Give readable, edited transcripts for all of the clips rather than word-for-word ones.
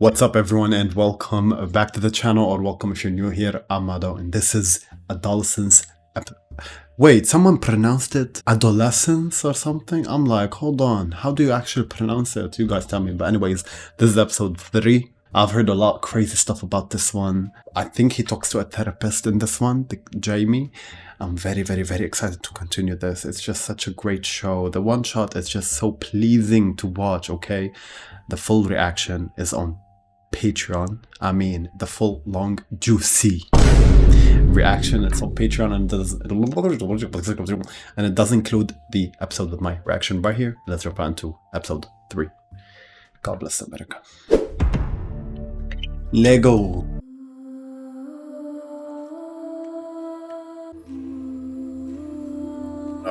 What's up everyone and welcome back to the channel, or welcome if you're new here. I'm Ado and this is Adolescence. Wait, someone pronounced it Adolescence or something? I'm like, hold on, how do you actually pronounce it? You guys tell me. But anyways, this is episode 3. I've heard a lot of crazy stuff about this one. I think he talks to a therapist in this one, Jamie. I'm very excited to continue this. It's just such a great show. The one shot is just so pleasing to watch, okay? The full reaction is on Patreon. I mean, the full long juicy reaction, it's on Patreon, and it does include the episode with my reaction right here. Let's jump on to episode 3. God bless America. Lego.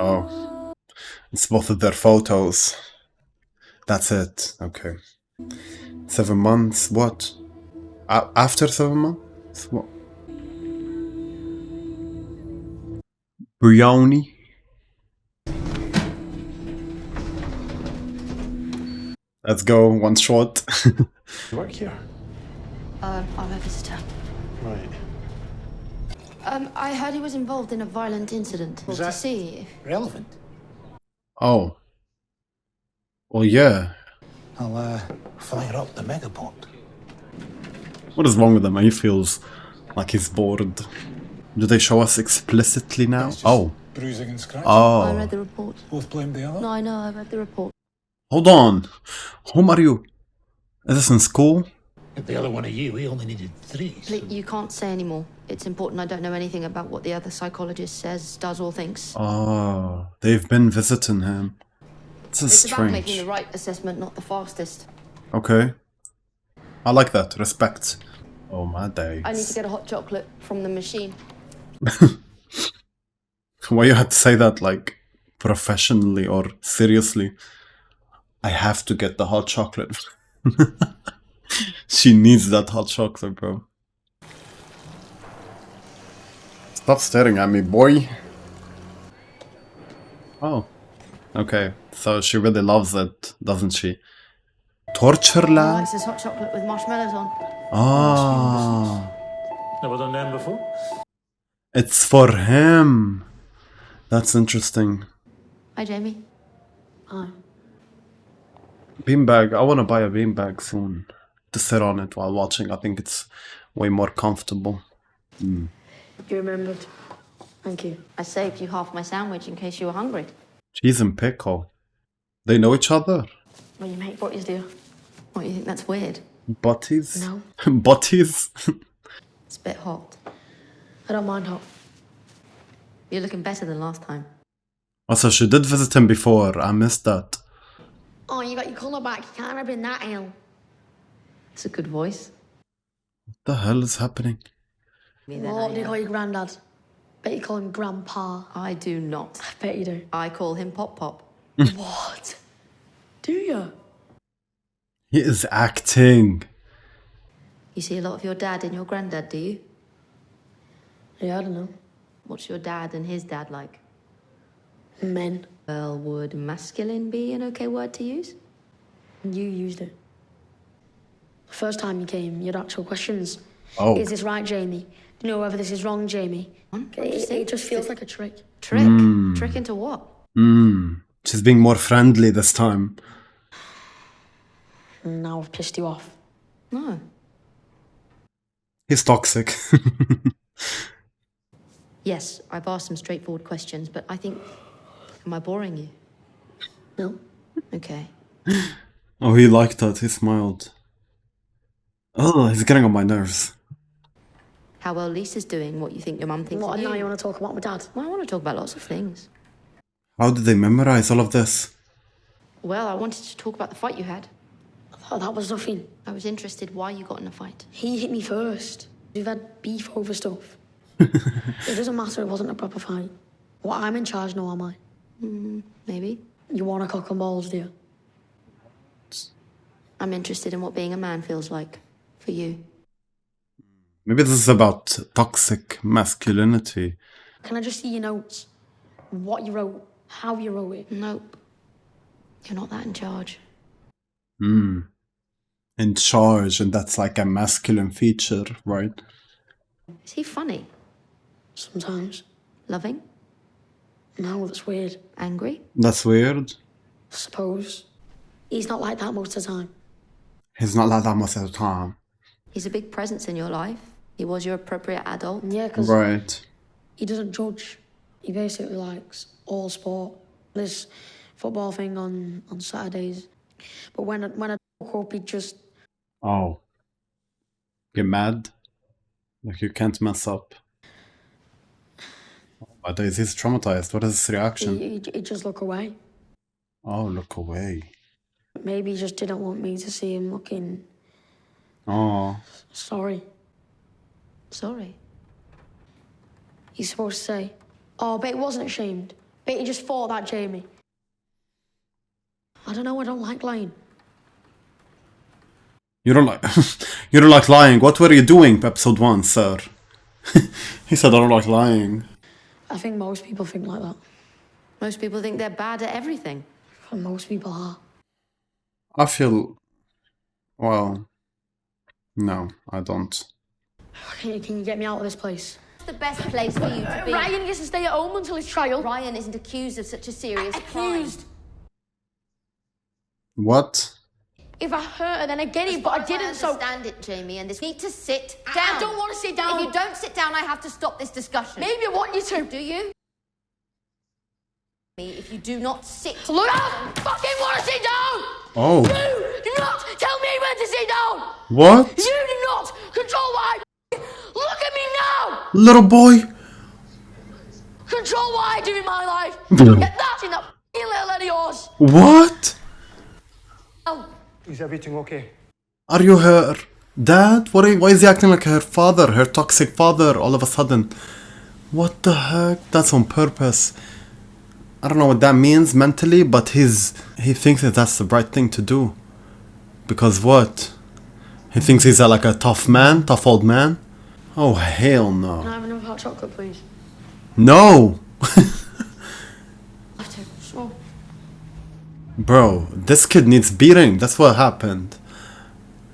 Oh, it's both of their photos. That's it. Okay. 7 months. What? After 7 months? What? Brownie. Let's go. One shot. You work here? I'm a visitor. Right. I heard he was involved in a violent incident. Is To that see. relevant? Oh. Well, yeah. I'll fire up the megapod. What is wrong with him? He feels like he's bored. Do they show us explicitly now? Oh. Bruising and scratching. I Oh. read the report. Both blame the other? No, I know, I read the report. Hold on. Whom are you? Is this in school? If the other one of you, we only needed 3. Please, you can't say anymore. It's important. I don't know anything about what the other psychologist says, does, or thinks. Oh. They've been visiting him. This is It's about making strange. the right assessment, not the fastest. Okay. I like that. Respect. Oh my days. I need to get a hot chocolate from the machine. Why you had to say that like professionally or seriously? I have to get the hot chocolate. She needs that hot chocolate, bro. Stop staring at me, boy. Oh. Okay. So she really loves it, doesn't she? Torture He land? likes his hot chocolate with marshmallows on. Ah. Never done them before? It's for him. That's interesting. Hi, Jamie. Hi. Beanbag. I want to buy a beanbag soon to sit on it while watching. I think it's way more comfortable. You remembered. Thank you. I saved you half my sandwich in case you were hungry. Cheese and pickle. They know each other? Well, you make butties, do you? What, you think that's weird? Butties? No. Butties? It's a bit hot. I don't mind hot. You're looking better than last time. Oh, so she did visit him before. I missed that. Oh, you got your colour back. You can't have been that ill. It's a good voice. What the hell is happening? What do you call your granddad? Bet you call him Grandpa. I do not. I bet you do. I call him Pop Pop. What? Do you? He is acting. You see a lot of your dad in your granddad, do you? Yeah, I don't know. What's your dad and his dad like? Men. Well, would masculine be an okay word to use? You used it. The first time you came, you had actual questions. Oh. Is this right, Jamie? Do you know whether this is wrong, Jamie? It just feels like a trick. Trick? Trick into what? She's being more friendly this time. And now I've pissed you off. No. He's toxic. Yes, I've asked some straightforward questions, but I think... Am I boring you? No. Okay. Oh, he liked that. He smiled. Oh, he's getting on my nerves. How well Lisa's doing, what you think your mum thinks What, of now you. you want to talk about my dad? Well, I want to talk about lots of things. How did they memorize all of this? Well, I wanted to talk about the fight you had. I thought that was nothing. I was interested why you got in a fight. He hit me first. We've had beef over stuff. It doesn't matter, it wasn't a proper fight. Well, I'm in charge now, am I? Maybe. You want to cock and balls, do you? I'm interested in what being a man feels like. For you. Maybe this is about toxic masculinity. Can I just see your notes? What you wrote, how you wrote it? Nope. You're not that in charge. in charge, and that's like a masculine feature, right? Is he funny? Sometimes. Loving? No, that's weird. Angry? That's weird. Suppose. He's not like that most of the time. He's not like that most of the time. He's a big presence in your life. He was your appropriate adult. Yeah, because Right. he doesn't judge. He basically likes all sport. This football thing on Saturdays. But when I woke up, he just... Oh. Get mad? Like you can't mess up. Oh my days, he's traumatized. What is his reaction? He just look away. Oh, look away. Maybe he just didn't want me to see him looking Oh. sorry. Sorry. He's supposed to say, oh, but he wasn't ashamed. But he just thought that, Jamie. I don't know, I don't like lying. You don't like you don't like lying. What were you doing, episode 1, sir? He said I don't like lying. I think most people think like that. Most people think they're bad at everything. And most people are. I feel well, no, I don't. Can you get me out of this place? It's the best place for you to be. Ryan gets to stay at home until his trial. Ryan isn't accused of such a serious crime. Accused. What? If I hurt her, then I get it, but I didn't, so... I understand it, Jamie, and this need to sit down. I don't want to sit down. If you don't sit down, I have to stop this discussion. Maybe I want you to. Do you? If you do not sit Look, I fucking want to sit down! Oh. You do not tell me when to sit down! What? You do not control what I... Look at me now! Little boy? Control what I do in my life! Get that in that f***ing little head of yours! What? Oh, Is everything okay? Are you her dad? Why is he acting like her father, her toxic father, all of a sudden? What the heck? That's on purpose. I don't know what that means mentally, but he thinks that that's the right thing to do. Because what? He thinks he's like a tough old man? Oh, hell no. Can I have another hot chocolate, please? No! Sure. Bro, this kid needs beating. That's what happened.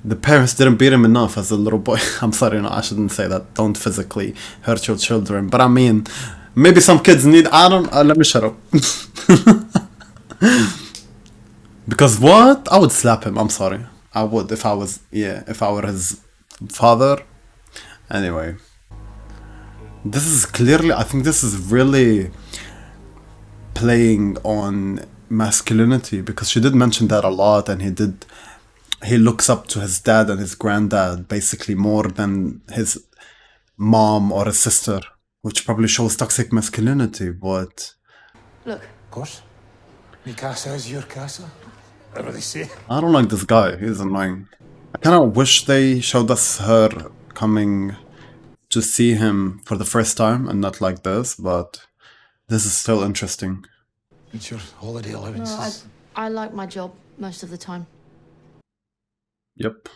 The parents didn't beat him enough as a little boy. I'm sorry, no, I shouldn't say that. Don't physically hurt your children. But I mean, maybe some kids need... let me shut up. Because what? I would slap him. I'm sorry. I would if I were his father. Anyway. This is clearly... I think this is really playing on masculinity, because she did mention that a lot, and he looks up to his dad and his granddad basically more than his mom or his sister, which probably shows toxic masculinity. But look. Of course. Mi casa is your casa. Whatever they say. I don't like this guy. He's annoying. I kind of wish they showed us her coming to see him for the first time and not like this, but this is still interesting. It's your holiday allowances. No, I like my job most of the time. Yep.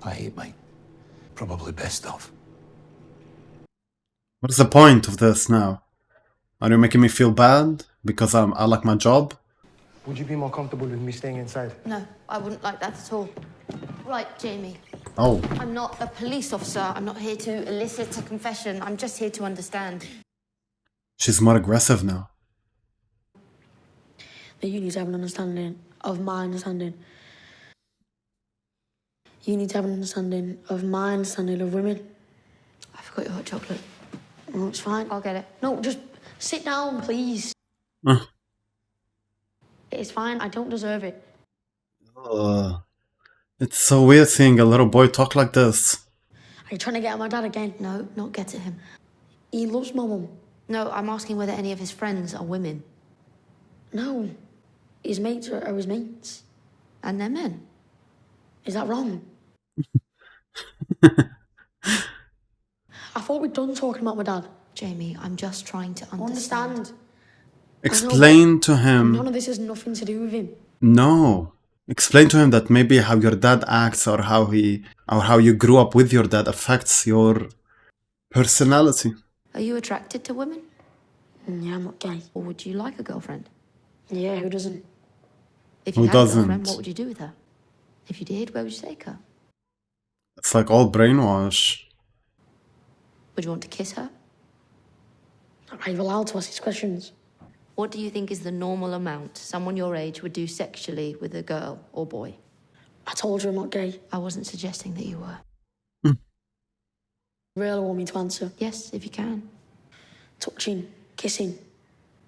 I hate mine. Probably best of. What is the point of this now? Are you making me feel bad because I like my job? Would you be more comfortable with me staying inside? No, I wouldn't like that at all. Right, Jamie. Oh. I'm not a police officer. I'm not here to elicit a confession. I'm just here to understand. She's more aggressive now. That you need to have an understanding of my understanding. You need to have an understanding of my understanding of women. I forgot your hot chocolate. No, it's fine. I'll get it. No, just sit down, please. Uh. It's fine. I don't deserve it. It's so weird seeing a little boy talk like this. Are you trying to get at my dad again? No, not get at him. He loves my mum. No, I'm asking whether any of his friends are women. No. His mates are his mates. And they're men. Is that wrong? I thought we'd done talking about my dad. Jamie, I'm just trying to understand. Explain to him. None of this has nothing to do with him. No. Explain to him that maybe how your dad acts or how you grew up with your dad affects your personality. Are you attracted to women? Yeah, I'm not gay. Or would you like a girlfriend? Yeah, who doesn't? If you Who had a doesn't? girlfriend, what would you do with her? If you did, where would you take her? It's like all brainwash. Would you want to kiss her? Are you allowed to ask these questions? What do you think is the normal amount someone your age would do sexually with a girl or boy? I told you I'm not gay. I wasn't suggesting that you were. You really want me to answer? Yes, if you can. Touching, kissing,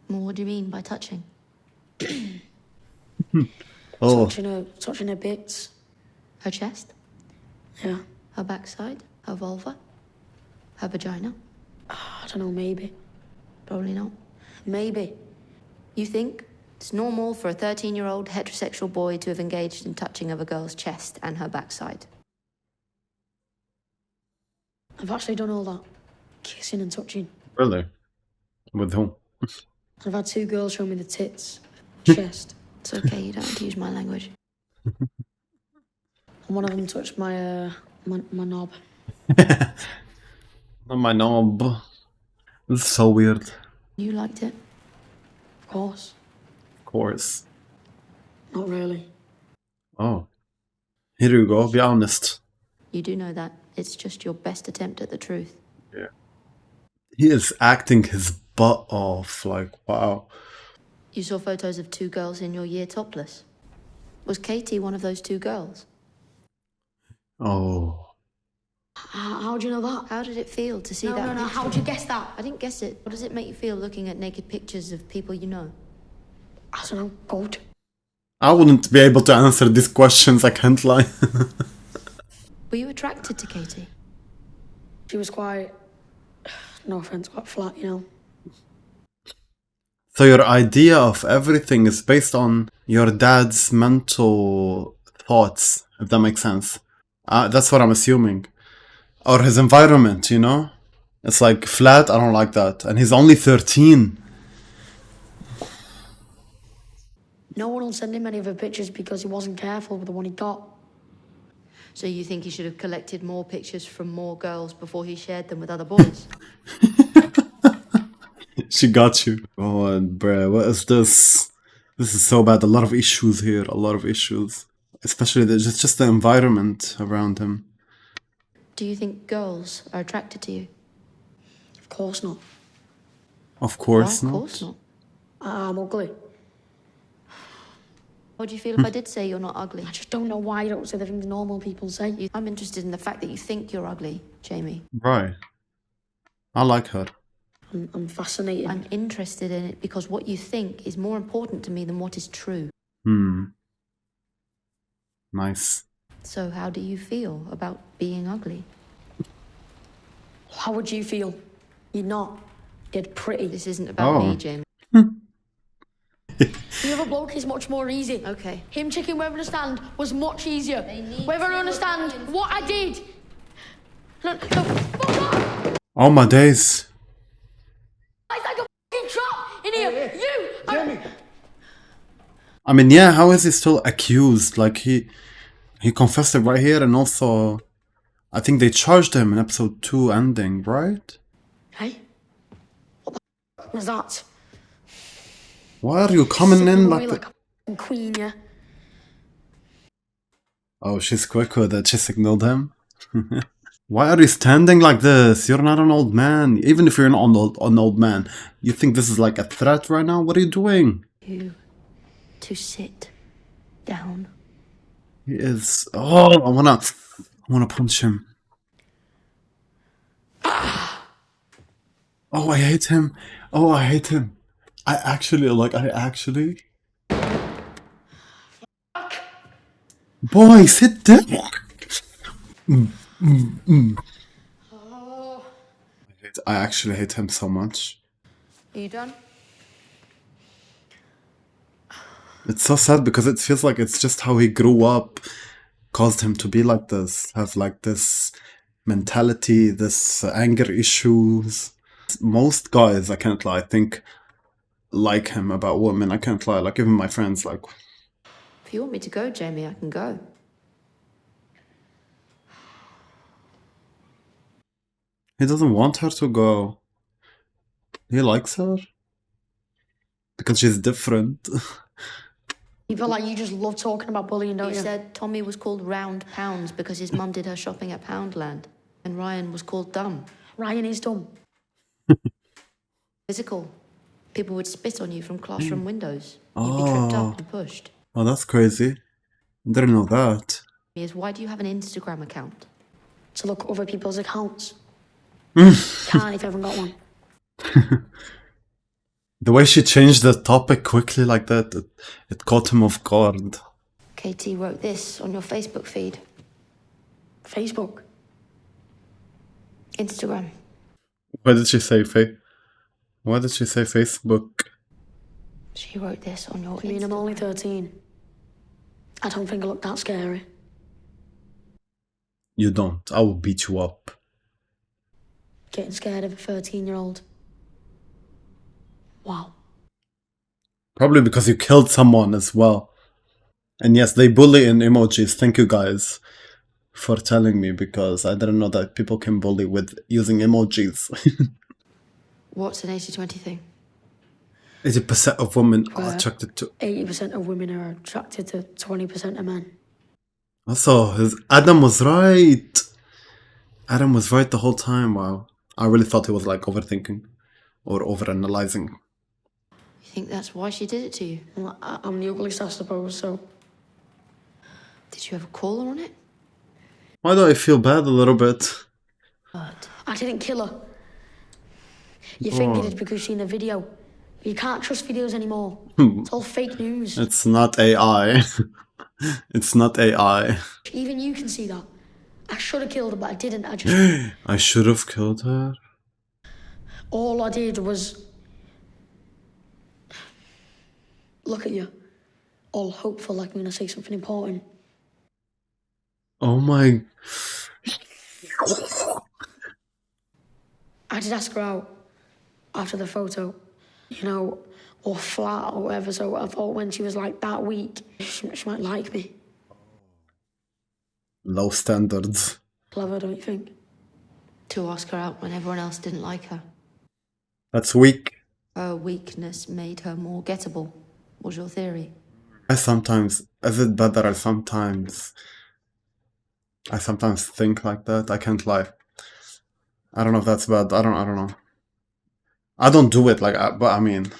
Well, what do you mean by touching? Oh, touching her bits. Her chest? Yeah. Her backside? Her vulva? Her vagina? I don't know, maybe. Probably not. Maybe. You think it's normal for a 13-year-old heterosexual boy to have engaged in touching of a girl's chest and her backside? I've actually done all that. Kissing and touching. really? With whom? I've had 2 girls show me the tits, chest, It's okay, you don't have to use my language. and one of them touched my knob. Not my knob. This is so weird. You liked it? Of course. Of course. Not really. Oh. Here you go, be honest. You do know that. It's just your best attempt at the truth. Yeah. He is acting his butt off, like, wow. You saw photos of 2 girls in your year topless. Was Katie one of those 2 girls? Oh. How do you know that? How did it feel to see that No, picture? how'd you guess that? I didn't guess it. What does it make you feel looking at naked pictures of people you know? I don't know, good. I wouldn't be able to answer these questions, I can't lie. Were you attracted to Katie? She was quite, no offense, quite flat, you know. So your idea of everything is based on your dad's mental thoughts, if that makes sense. That's what I'm assuming. Or his environment, you know? It's like flat, I don't like that. And he's only 13. No one will send him any of her pictures because he wasn't careful with the one he got. So you think he should have collected more pictures from more girls before he shared them with other boys? She got you. Oh, and bruh, what is this? This is so bad. A lot of issues here. A lot of issues. Especially just the environment around him. Do you think girls are attracted to you? Of course not. Of course Why? not. Of course not. I'm ugly. What do you feel if I did say you're not ugly? I just don't know why you don't say the things normal people say. I'm interested in the fact that you think you're ugly, Jamie. Right. I like her. I'm fascinated. I'm interested in it because what you think is more important to me than what is true. Nice. So how do you feel about being ugly? How would you feel? You're not. You're pretty. This isn't about Oh. me, Jamie. The other bloke is much more easy. Okay. Him checking whether to stand was much easier. Whether I understand what I did. No, fuck off! Oh my days. It's like a fucking trap in here. You! Jamie! I mean, yeah, how is he still accused? Like, he confessed it right here, and also, I think they charged him in episode 2 ending, right? Hey? What the fuck was that? Why are you coming in like like a fucking queen, yeah? Oh, she's quick with it. She signaled him. Why are you standing like this? You're not an old man. Even if you're an old man, you think this is like a threat right now? What are you doing? You to sit down. He is. Oh, I wanna punch him. Oh, I hate him. Oh, I hate him. I actually. Boy, sit down. I actually hate him so much. Are you done? It's so sad because it feels like it's just how he grew up caused him to be like this, have like this mentality, this anger issues. Most guys, I can't lie, think like him about women. I can't lie, like even my friends, like, If you want me to go, Jamie, I can go. he doesn't want her to go. He likes her because she's different. You feel like you just love talking about bullying, don't You you? said Tommy was called Round Pounds because his mum did her shopping at Poundland, and Ryan was called Dumb. Ryan is dumb. Physical. People would spit on you from classroom windows. You'd be tripped up and pushed. Oh, that's crazy. Didn't know that. Is why do you have an Instagram account? To look at other people's accounts. Can't if you haven't got one. The way she changed the topic quickly like that, it caught him off guard. Katie wrote this on your Facebook feed. Facebook. Instagram. Why did she say Why did she say Facebook? She wrote this on your I mean, I'm only 13. I don't think I look that scary. You don't. I will beat you up. Getting scared of a 13-year-old. Wow. Probably because you killed someone as well. And yes, they bully in emojis. Thank you guys for telling me, because I didn't know that people can bully with using emojis. What's an 80-20 thing? 80% of women are attracted to... 80% of women are attracted to 20% of men. Also, Adam was right. Adam was right the whole time. Wow. I really thought he was like overthinking or overanalyzing. You think that's why she did it to you? Well, I'm the ugliest, I suppose, so... Did you ever call her on it? Why do I feel bad a little bit? But I didn't kill her. You think you did because you've seen the video. You can't trust videos anymore. It's all fake news. It's not AI. It's not AI. Even you can see that. I should have killed her, but I didn't. I just... I should have killed her. All I did was... look at you. All hopeful, like I'm going to say something important. Oh my... I did ask her out after the photo, you know, or flat or whatever, so I thought when she was like that weak, she might like me. Low standards. Clever, don't you think? to ask her out when everyone else didn't like her. That's weak. Her weakness made her more gettable, was your theory. Is it better? I sometimes think like that. I can't lie. I don't know if that's bad. I don't know. I don't do it but I mean,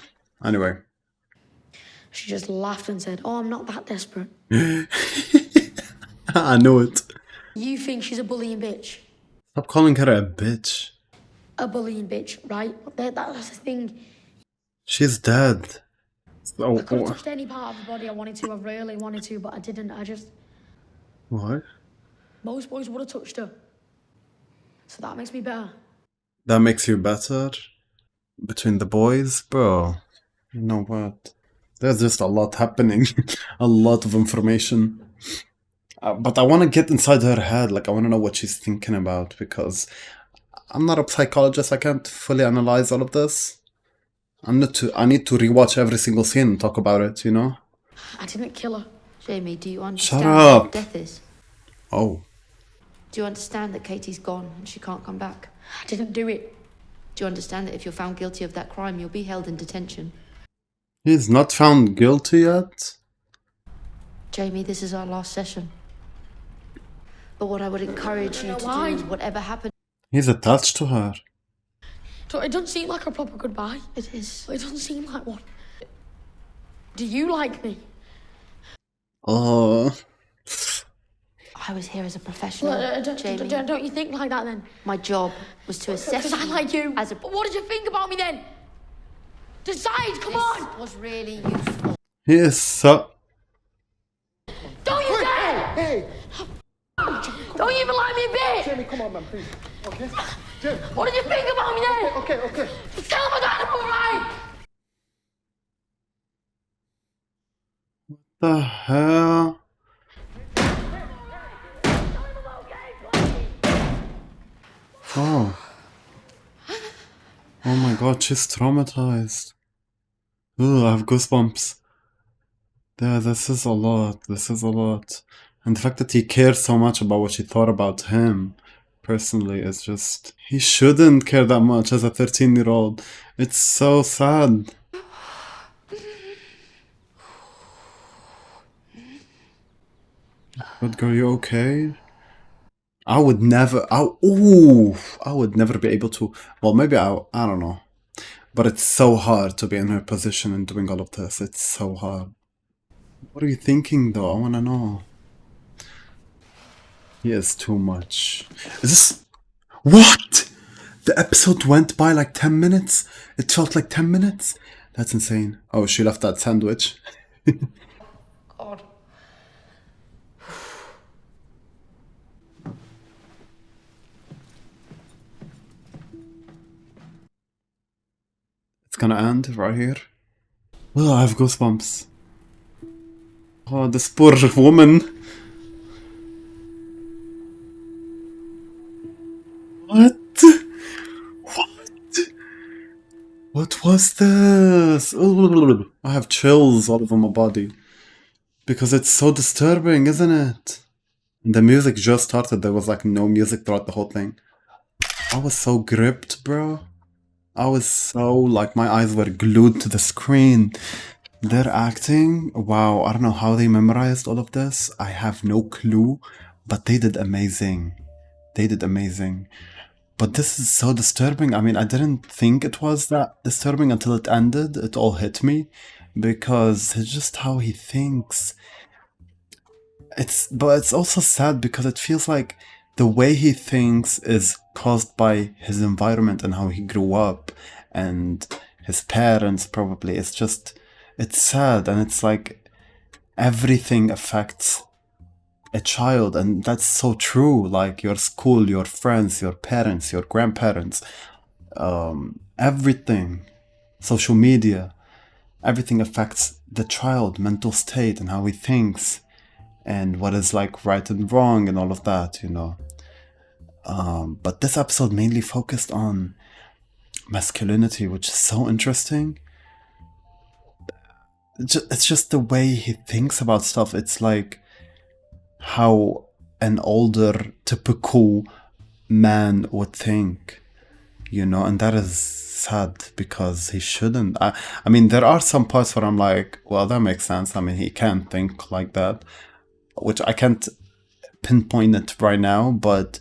anyway. She just laughed and said, "Oh, I'm not that desperate." I knew it. You think she's a bullying bitch? Stop calling her a bitch. A bullying bitch, right? That's the thing. She's dead. I could have touched any part of her body I wanted to. I really wanted to, but I didn't. What? Most boys would have touched her. So that makes me better. That makes you better? Between the boys? Bro, you know what? There's just a lot happening. A lot of information. But I want to get inside her head. I want to know what she's thinking about, because I'm not a psychologist. I can't fully analyze all of this. I need to rewatch every single scene and talk about it, you know? I didn't kill her. Jamie, do you understand Shut up. what death is? Oh. Do you understand that Katie's gone and she can't come back? I didn't do it. Do you understand that if you're found guilty of that crime, you'll be held in detention? He's not found guilty yet? Jamie, this is our last session. But what I would encourage you to do Why? is whatever happens... He's attached to her. It doesn't seem like a proper goodbye. It is. It doesn't seem like one. Do you like me? Oh. I was here as a professional, Jamie. Don't you think like that then? My job was to assess Because I you like you. as a... But what did you think about me then? Decide, come on! This was really useful. He is so... Don't you dare! Hey! Don't you even like me a bit! Jamie, come on, man, please. Okay? Jamie. What did you think about me then? Okay. Tell me that I'm alright! The hell? Oh. Oh my god, she's traumatized. Ugh, I have goosebumps. Yeah, this is a lot. And the fact that he cares so much about what she thought about him, personally, is just... He shouldn't care that much as a 13-year-old. It's so sad. Good girl, you okay? I would never be able to. Well, maybe I don't know. But it's so hard to be in her position and doing all of this. It's so hard. What are you thinking though? I wanna know. He is too much. Is this. What? The episode went by like 10 minutes? It felt like 10 minutes? That's insane. Oh, she left that sandwich. God. It's gonna end right here. Oh, I have goosebumps. Oh, this poor woman. What? What? What was this? Ugh. I have chills all over my body. Because it's so disturbing, isn't it? And the music just started. There was like no music throughout the whole thing. I was so gripped, bro. I was so like my eyes were glued to the screen. Their acting, wow, I don't know how they memorized all of this. I have no clue, but they did amazing. They did amazing. But this is so disturbing. I mean, I didn't think it was that disturbing until it ended. It all hit me because it's just how he thinks. But it's also sad because it feels like the way he thinks is caused by his environment and how he grew up and his parents probably. It's sad, and it's like everything affects a child, and that's so true. Like your school, your friends, your parents, your grandparents, everything, social media, everything affects the child mental state and how he thinks and what is like right and wrong and all of that, you know. But this episode mainly focused on masculinity, which is so interesting. It's just the way he thinks about stuff. It's like how an older, typical man would think, you know, and that is sad because he shouldn't. I mean, there are some parts where I'm like, well, that makes sense. I mean, he can't think like that, which I can't pinpoint it right now, but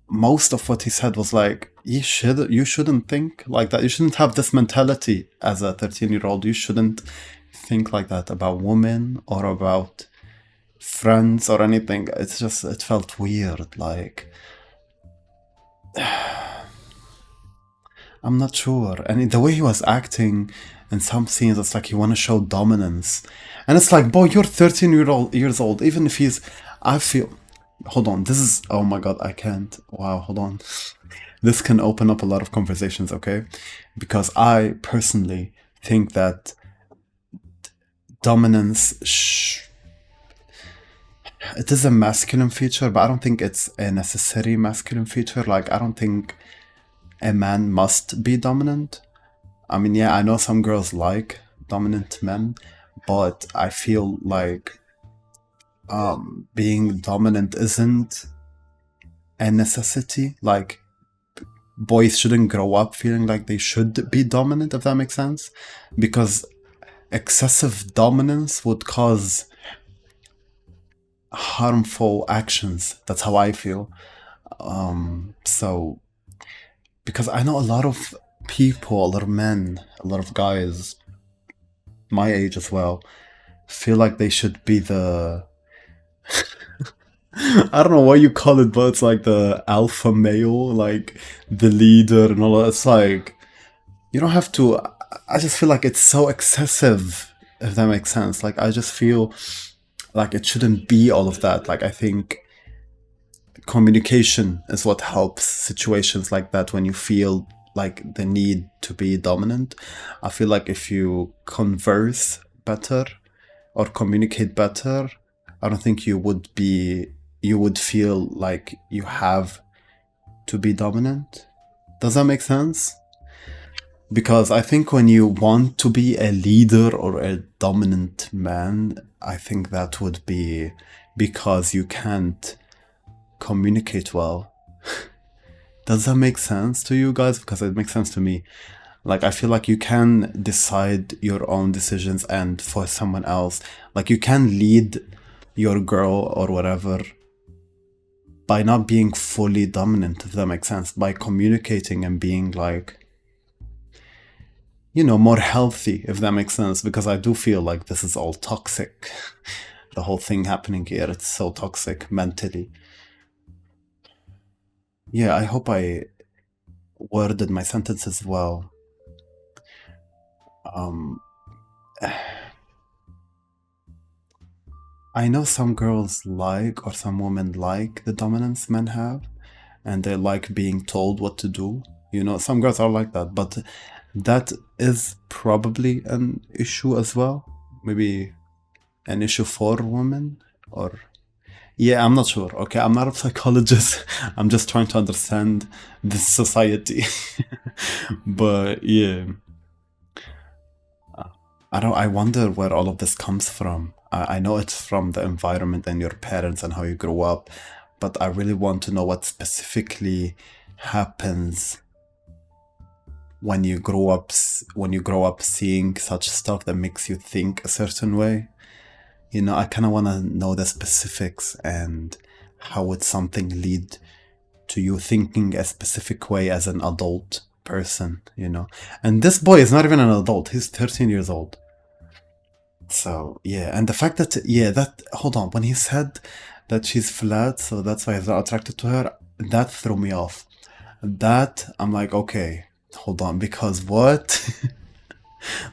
most of what he said was like, you shouldn't think like that. You shouldn't have this mentality as a 13-year-old. You shouldn't think like that about women or about friends or anything. It's just, it felt weird. Like, I'm not sure. And the way he was acting in some scenes, it's like he want to show dominance. And it's like, boy, you're 13 years old. Even if I feel, hold on, this is, oh my god, I can't. Wow, hold on. This can open up a lot of conversations, okay? Because I personally think that dominance, it is a masculine feature, but I don't think it's a necessary masculine feature. Like, I don't think a man must be dominant. I mean, yeah, I know some girls like dominant men, but I feel like being dominant isn't a necessity. Like, boys shouldn't grow up feeling like they should be dominant, if that makes sense, because excessive dominance would cause harmful actions. That's how I feel. So, because I know a lot of people, a lot of men, a lot of guys, my age as well, feel like they should be the I don't know what you call it, but it's like the alpha male, like the leader and all that. It's like, you don't have to. I just feel like it's so excessive, if that makes sense. Like, I just feel like it shouldn't be all of that. Like, I think communication is what helps situations like that when you feel like the need to be dominant. I feel like if you converse better or communicate better, I don't think you would feel like you have to be dominant. Does that make sense? Because I think when you want to be a leader or a dominant man, I think that would be because you can't communicate well. Does that make sense to you guys? Because it makes sense to me. Like, I feel like you can decide your own decisions and for someone else. Like, you can lead your girl or whatever by not being fully dominant, if that makes sense, by communicating and being like, you know, more healthy, if that makes sense, because I do feel like this is all toxic. The whole thing happening here, it's so toxic mentally. Yeah, I hope I worded my sentences well. I know some girls like, or some women like the dominance men have, and they like being told what to do. You know, some girls are like that, but that is probably an issue as well. Maybe an issue for women, or yeah, I'm not sure. Okay, I'm not a psychologist. I'm just trying to understand this society. But yeah, I wonder where all of this comes from. I know it's from the environment and your parents and how you grew up, but I really want to know what specifically happens when you grow up seeing such stuff that makes you think a certain way. You know, I kind of want to know the specifics and how would something lead to you thinking a specific way as an adult person, you know. And this boy is not even an adult, he's 13 years old. So yeah, and the fact that, yeah, that, hold on, when he said that she's flat, so that's why he's not attracted to her, that threw me off. That, I'm like, okay, hold on, because what?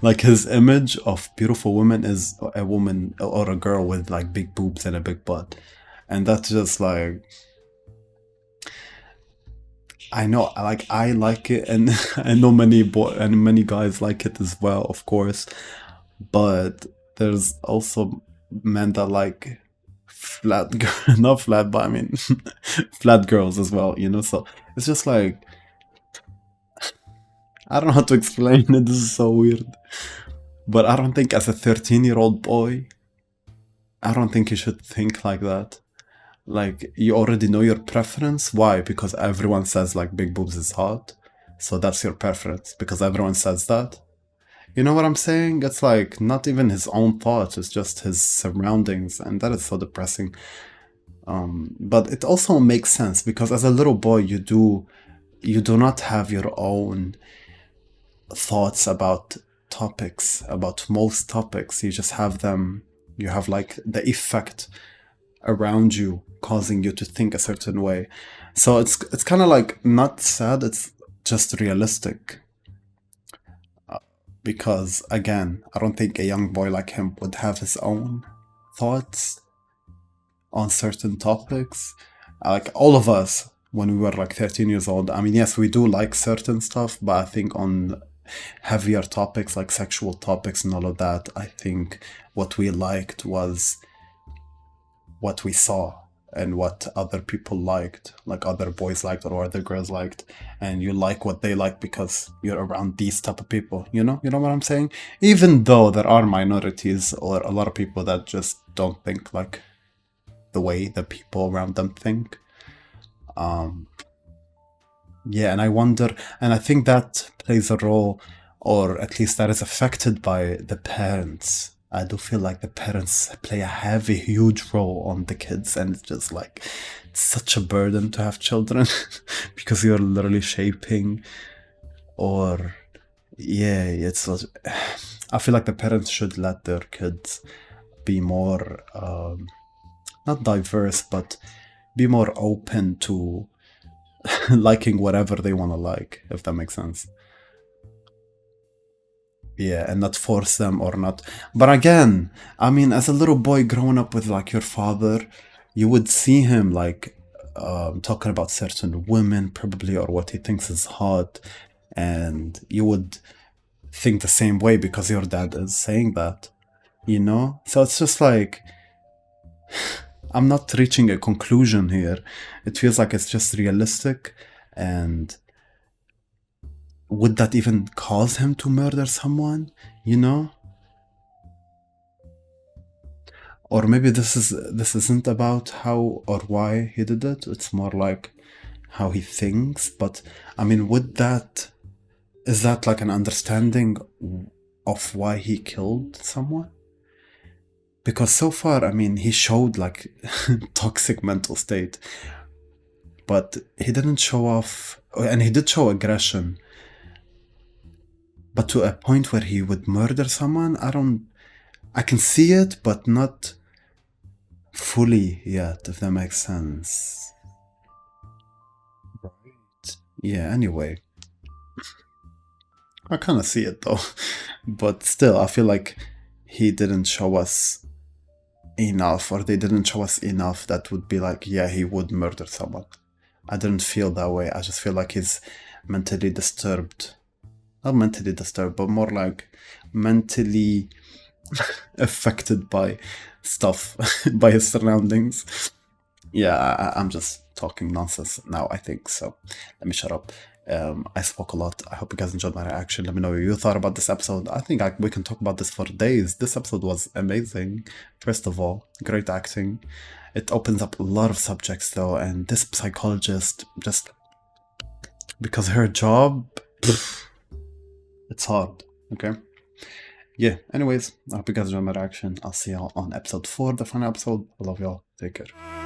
Like his image of beautiful women is a woman or a girl with like big boobs and a big butt. And that's just like, I know, like I like it, and I know many guys like it as well, of course. But there's also men that like not flat, but I mean flat girls as well, you know. So it's just like, I don't know how to explain it. This is so weird. But I don't think as a 13-year-old boy, I don't think you should think like that. Like, you already know your preference. Why? Because everyone says like big boobs is hot. So that's your preference because everyone says that. You know what I'm saying? It's like not even his own thoughts, it's just his surroundings, and that is so depressing. But it also makes sense because as a little boy, you do not have your own thoughts about topics, about most topics. You just have them, you have like the effect around you causing you to think a certain way. So it's kind of like not sad, it's just realistic. Because again, I don't think a young boy like him would have his own thoughts on certain topics. Like all of us, when we were like 13 years old, I mean, yes, we do like certain stuff, but I think on heavier topics like sexual topics and all of that, I think what we liked was what we saw and what other people liked, like other boys liked or other girls liked, and you like what they like because you're around these type of people, you know what I'm saying? Even though there are minorities or a lot of people that just don't think like the way the people around them think. Yeah, and I wonder, and I think that plays a role, or at least that is affected by the parents. I do feel like the parents play a heavy, huge role on the kids, and it's just like it's such a burden to have children because you're literally shaping, or yeah, I feel like the parents should let their kids be more, not diverse, but be more open to liking whatever they want to like, if that makes sense. Yeah, and not force them or not. But again, I mean, as a little boy growing up with like your father, you would see him like talking about certain women probably, or what he thinks is hot, and you would think the same way because your dad is saying that, you know? So it's just like, I'm not reaching a conclusion here. It feels like it's just realistic, and would that even cause him to murder someone, you know? Or maybe this isn't about how or why he did it, it's more like how he thinks. But I mean, is that like an understanding of why he killed someone? Because so far, I mean, he showed like toxic mental state, but he didn't show off, and he did show aggression. But to a point where he would murder someone, I can see it, but not fully yet, if that makes sense. Right. Yeah, anyway. I kind of see it though. But still, I feel like he didn't show us enough, or they didn't show us enough that would be like, yeah, he would murder someone. I didn't feel that way. I just feel like he's mentally disturbed. Not mentally disturbed, but more like mentally affected by stuff, by his surroundings. Yeah, I'm just talking nonsense now, I think, so let me shut up. I spoke a lot. I hope you guys enjoyed my reaction. Let me know what you thought about this episode. I think we can talk about this for days. This episode was amazing. First of all, great acting. It opens up a lot of subjects though, and this psychologist, just because her job, it's hard, okay? Yeah, anyways, I hope you guys enjoyed my reaction. I'll see y'all on episode 4, the final episode. I love y'all. Take care.